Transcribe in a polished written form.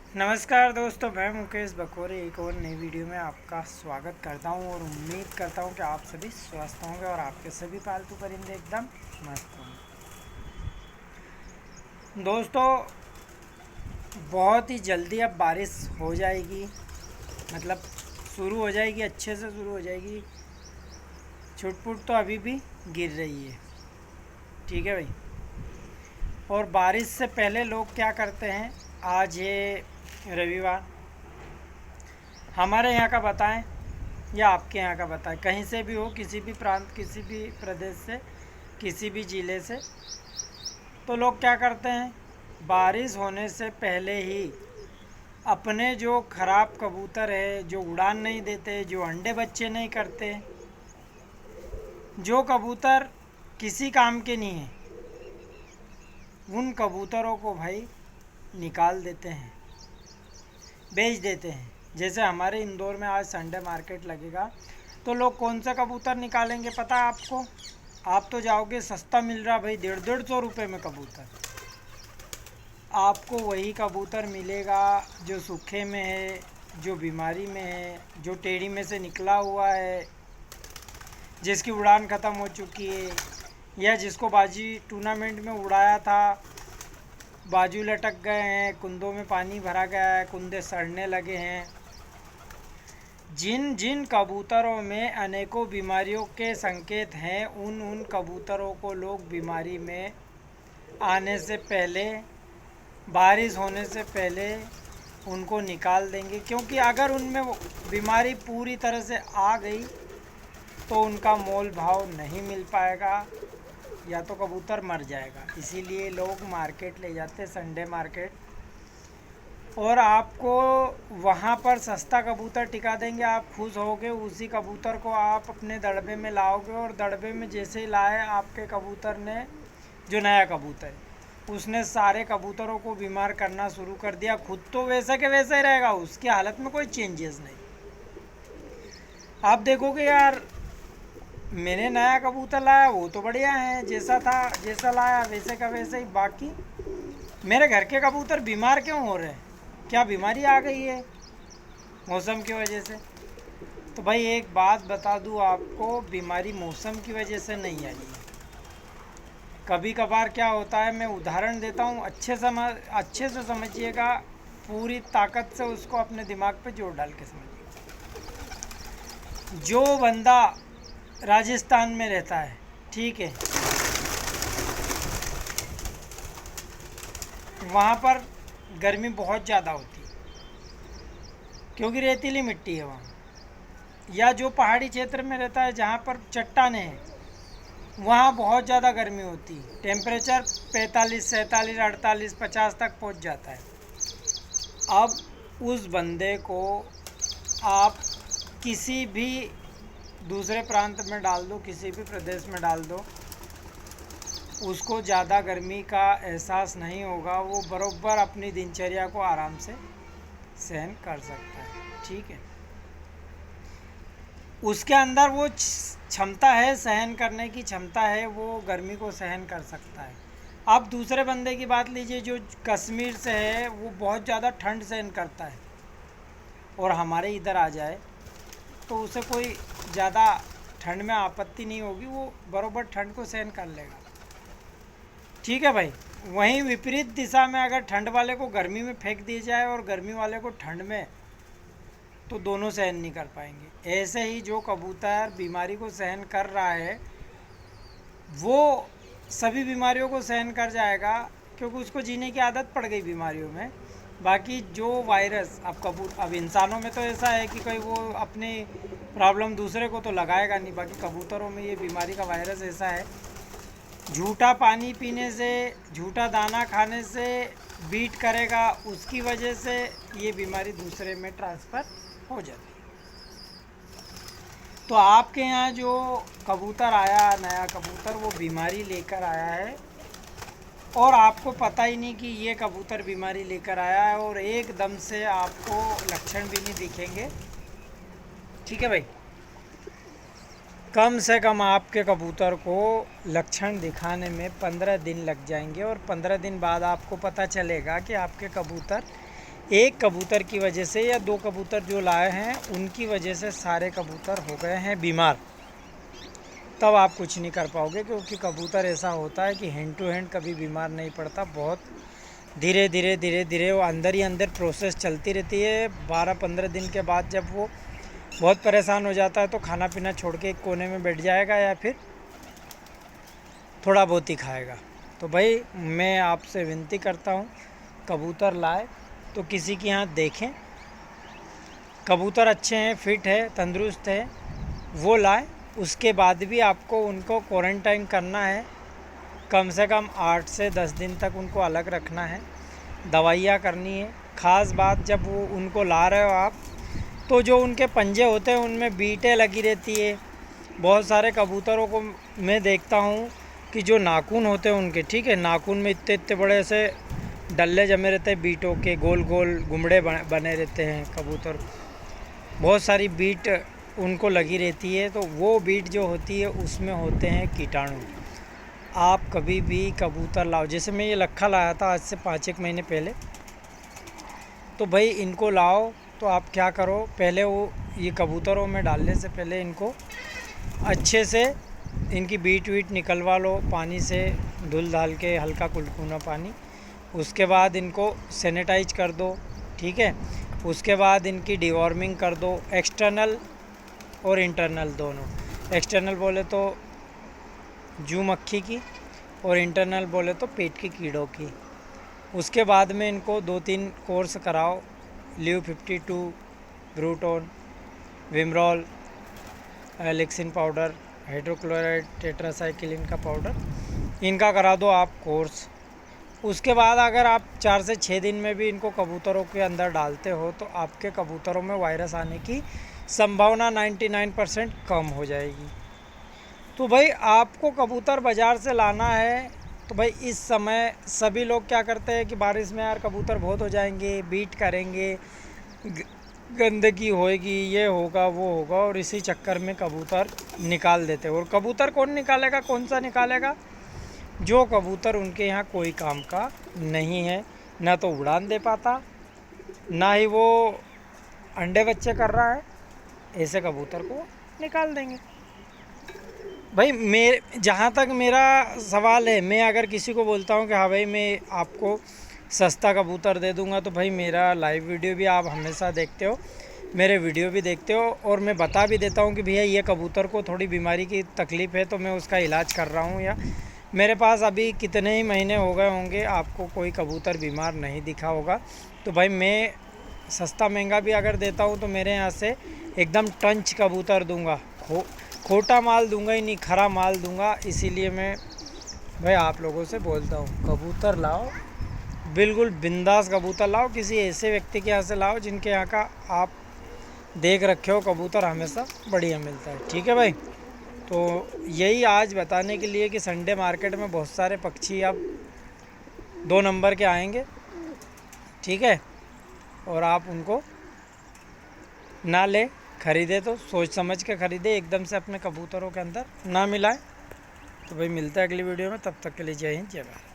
नमस्कार दोस्तों, मैं मुकेश बकोरे एक और नई वीडियो में आपका स्वागत करता हूं और उम्मीद करता हूं कि आप सभी स्वस्थ होंगे और आपके सभी पालतू परिंदे एकदम मस्त होंगे। दोस्तों, बहुत ही जल्दी अब बारिश हो जाएगी, मतलब शुरू हो जाएगी, अच्छे से शुरू हो जाएगी। छुटपुट तो अभी भी गिर रही है, ठीक है भाई। और बारिश से पहले लोग क्या करते हैं, आज ये रविवार, हमारे यहाँ का बताएं या आपके यहाँ का बताएं, कहीं से भी हो, किसी भी प्रांत, किसी भी प्रदेश से, किसी भी ज़िले से, तो लोग क्या करते हैं, बारिश होने से पहले ही अपने जो ख़राब कबूतर है, जो उड़ान नहीं देते, जो अंडे बच्चे नहीं करते, जो कबूतर किसी काम के नहीं है, उन कबूतरों को भाई निकाल देते हैं, बेच देते हैं। जैसे हमारे इंदौर में आज संडे मार्केट लगेगा, तो लोग कौन सा कबूतर निकालेंगे पता है आपको? आप तो जाओगे, सस्ता मिल रहा भाई, 150-150 रुपये में कबूतर। आपको वही कबूतर मिलेगा जो सूखे में है, जो बीमारी में है, जो टेढ़ी में से निकला हुआ है, जिसकी उड़ान ख़त्म हो चुकी है, या जिसको बाजी टूर्नामेंट में उड़ाया था, बाजू लटक गए हैं, कुंदों में पानी भरा गया है, कुंदे सड़ने लगे हैं। जिन जिन कबूतरों में अनेकों बीमारियों के संकेत हैं, उन कबूतरों को लोग बीमारी में आने से पहले, बारिश होने से पहले उनको निकाल देंगे। क्योंकि अगर उनमें वो बीमारी पूरी तरह से आ गई तो उनका मोल भाव नहीं मिल पाएगा, या तो कबूतर मर जाएगा। इसीलिए लोग मार्केट ले जाते, संडे मार्केट, और आपको वहाँ पर सस्ता कबूतर टिका देंगे। आप खुश होगे, उसी कबूतर को आप अपने दड़बे में लाओगे, और दड़बे में जैसे ही लाए आपके कबूतर ने, जो नया कबूतर है, उसने सारे कबूतरों को बीमार करना शुरू कर दिया। खुद तो वैसे के वैसे ही रहेगा, उसकी हालत में कोई चेंजेस नहीं। आप देखोगे यार, मैंने नया कबूतर लाया, वो तो बढ़िया है, जैसा था जैसा लाया वैसे का वैसे ही। बाकी मेरे घर के कबूतर बीमार क्यों हो रहे हैं? क्या बीमारी आ गई है मौसम की वजह से? तो भाई एक बात बता दूं आपको, बीमारी मौसम की वजह से नहीं आई है। कभी कभार क्या होता है, मैं उदाहरण देता हूँ, अच्छे से समझिएगा, पूरी ताकत से उसको अपने दिमाग पे जोर डाल के समझिए। जो बंदा राजस्थान में रहता है, ठीक है, वहाँ पर गर्मी बहुत ज़्यादा होती है क्योंकि रेतीली मिट्टी है वहाँ। या जो पहाड़ी क्षेत्र में रहता है जहाँ पर चट्टानें हैं, वहाँ बहुत ज़्यादा गर्मी होती है, टेम्परेचर 45, 47, 48, 50 तक पहुँच जाता है। अब उस बंदे को आप किसी भी दूसरे प्रांत में डाल दो, किसी भी प्रदेश में डाल दो, उसको ज़्यादा गर्मी का एहसास नहीं होगा। वो बराबर अपनी दिनचर्या को आराम से सहन कर सकता है, ठीक है। उसके अंदर वो क्षमता है, सहन करने की क्षमता है, वो गर्मी को सहन कर सकता है। आप दूसरे बंदे की बात लीजिए जो कश्मीर से है, वो बहुत ज़्यादा ठंड सहन करता है, और हमारे इधर आ जाए तो उसे कोई ज़्यादा ठंड में आपत्ति नहीं होगी, वो बराबर ठंड को सहन कर लेगा, ठीक है भाई। वहीं विपरीत दिशा में अगर ठंड वाले को गर्मी में फेंक दी जाए और गर्मी वाले को ठंड में, तो दोनों सहन नहीं कर पाएंगे। ऐसे ही जो कबूतर बीमारी को सहन कर रहा है, वो सभी बीमारियों को सहन कर जाएगा, क्योंकि उसको जीने की आदत पड़ गई बीमारियों में। बाकी जो वायरस, अब इंसानों में तो ऐसा है कि कोई वो अपनी प्रॉब्लम दूसरे को तो लगाएगा नहीं, बाकी कबूतरों में ये बीमारी का वायरस ऐसा है, झूठा पानी पीने से, झूठा दाना खाने से बीट करेगा, उसकी वजह से ये बीमारी दूसरे में ट्रांसफ़र हो जाती है। तो आपके यहाँ जो कबूतर आया, नया कबूतर, वो बीमारी लेकर आया है, और आपको पता ही नहीं कि ये कबूतर बीमारी लेकर आया है, और एकदम से आपको लक्षण भी नहीं दिखेंगे, ठीक है भाई। कम से कम आपके कबूतर को लक्षण दिखाने में 15 दिन लग जाएंगे, और 15 दिन बाद आपको पता चलेगा कि आपके कबूतर एक कबूतर की वजह से या 2 कबूतर जो लाए हैं उनकी वजह से सारे कबूतर हो गए हैं बीमार, तब आप कुछ नहीं कर पाओगे, क्योंकि कबूतर ऐसा होता है कि हैंड टू हैंड कभी बीमार नहीं पड़ता। बहुत धीरे धीरे धीरे धीरे वो अंदर ही अंदर प्रोसेस चलती रहती है। 12-15 दिन के बाद जब वो बहुत परेशान हो जाता है तो खाना पीना छोड़ के एक कोने में बैठ जाएगा या फिर थोड़ा बहुत ही खाएगा। तो भाई मैं आपसे विनती करता हूँ, कबूतर लाए तो किसी के यहाँ देखें, कबूतर अच्छे हैं, फिट है, तंदुरुस्त है, वो लाए। उसके बाद भी आपको उनको क्वारंटाइन करना है, कम से कम 8 से 10 दिन तक उनको अलग रखना है, दवाइयाँ करनी है। ख़ास बात, जब वो उनको ला रहे हो आप, तो जो उनके पंजे होते हैं उनमें बीटें लगी रहती है। बहुत सारे कबूतरों को मैं देखता हूँ कि जो नाखून होते हैं उनके, ठीक है, नाखून में इतने इतने बड़े से डल्ले जमे रहते हैं बीटों के, गोल गोल गुमड़े बने रहते हैं कबूतर, बहुत सारी बीट उनको लगी रहती है। तो वो बीट जो होती है उसमें होते हैं कीटाणु। आप कभी भी कबूतर लाओ, जैसे मैं ये लक्खा लाया था आज से 5-1 महीने पहले, तो भाई इनको लाओ तो आप क्या करो, पहले वो ये कबूतरों में डालने से पहले इनको अच्छे से इनकी बीट वीट निकलवा लो, पानी से धुल धाल के, हल्का कुनकुना पानी। उसके बाद इनको सैनिटाइज कर दो, ठीक है। उसके बाद इनकी डिवॉर्मिंग कर दो, एक्सटर्नल और इंटरनल दोनों। एक्सटर्नल बोले तो जू मक्खी की, और इंटरनल बोले तो पेट के कीड़ों की। उसके बाद में इनको 2-3 कोर्स कराओ, ल्यू 52, ब्रूटोन, विमरॉल, एलेक्सिन पाउडर, हाइड्रोक्लोराइड, टेट्रासाइक्लिन का पाउडर, इनका करा दो आप कोर्स। उसके बाद अगर आप 4 से 6 दिन में भी इनको कबूतरों के अंदर डालते हो तो आपके कबूतरों में वायरस आने की संभावना 99% कम हो जाएगी। तो भाई आपको कबूतर बाज़ार से लाना है तो भाई इस समय सभी लोग क्या करते हैं कि बारिश में यार कबूतर बहुत हो जाएंगे, बीट करेंगे, गंदगी होएगी, ये होगा वो होगा, और इसी चक्कर में कबूतर निकाल देते हैं। और कबूतर कौन निकालेगा, कौन सा निकालेगा? जो कबूतर उनके यहाँ कोई काम का नहीं है, ना तो उड़ान दे पाता, ना ही वो अंडे बच्चे कर रहा है, ऐसे कबूतर को निकाल देंगे। भाई जहाँ तक मेरा सवाल है, मैं अगर किसी को बोलता हूँ कि हाँ भाई मैं आपको सस्ता कबूतर दे दूँगा, तो भाई मेरा लाइव वीडियो भी आप हमेशा देखते हो, मेरे वीडियो भी देखते हो, और मैं बता भी देता हूँ कि भैया ये कबूतर को थोड़ी बीमारी की तकलीफ़ है तो मैं उसका इलाज कर रहा हूँ, या मेरे पास अभी कितने ही महीने हो गए होंगे आपको कोई कबूतर बीमार नहीं दिखा होगा। तो भाई मैं सस्ता महंगा भी अगर देता हूँ तो मेरे यहाँ से एकदम टंच कबूतर दूंगा, खोटा माल दूंगा ही नहीं, खरा माल दूंगा। इसीलिए मैं भाई आप लोगों से बोलता हूँ, कबूतर लाओ, बिल्कुल बिंदास कबूतर लाओ, किसी ऐसे व्यक्ति के यहाँ से लाओ जिनके यहाँ का आप देख रखे हो कबूतर हमेशा बढ़िया मिलता है, ठीक है भाई। तो यही आज बताने के लिए कि संडे मार्केट में बहुत सारे पक्षी अब 2 नंबर के आएंगे, ठीक है, और आप उनको ना ले, ख़रीदे तो सोच समझ के ख़रीदे, एकदम से अपने कबूतरों के अंदर ना मिलाएं। तो भाई मिलता है अगली वीडियो में, तब तक के लिए जय हिंद, जय भारत।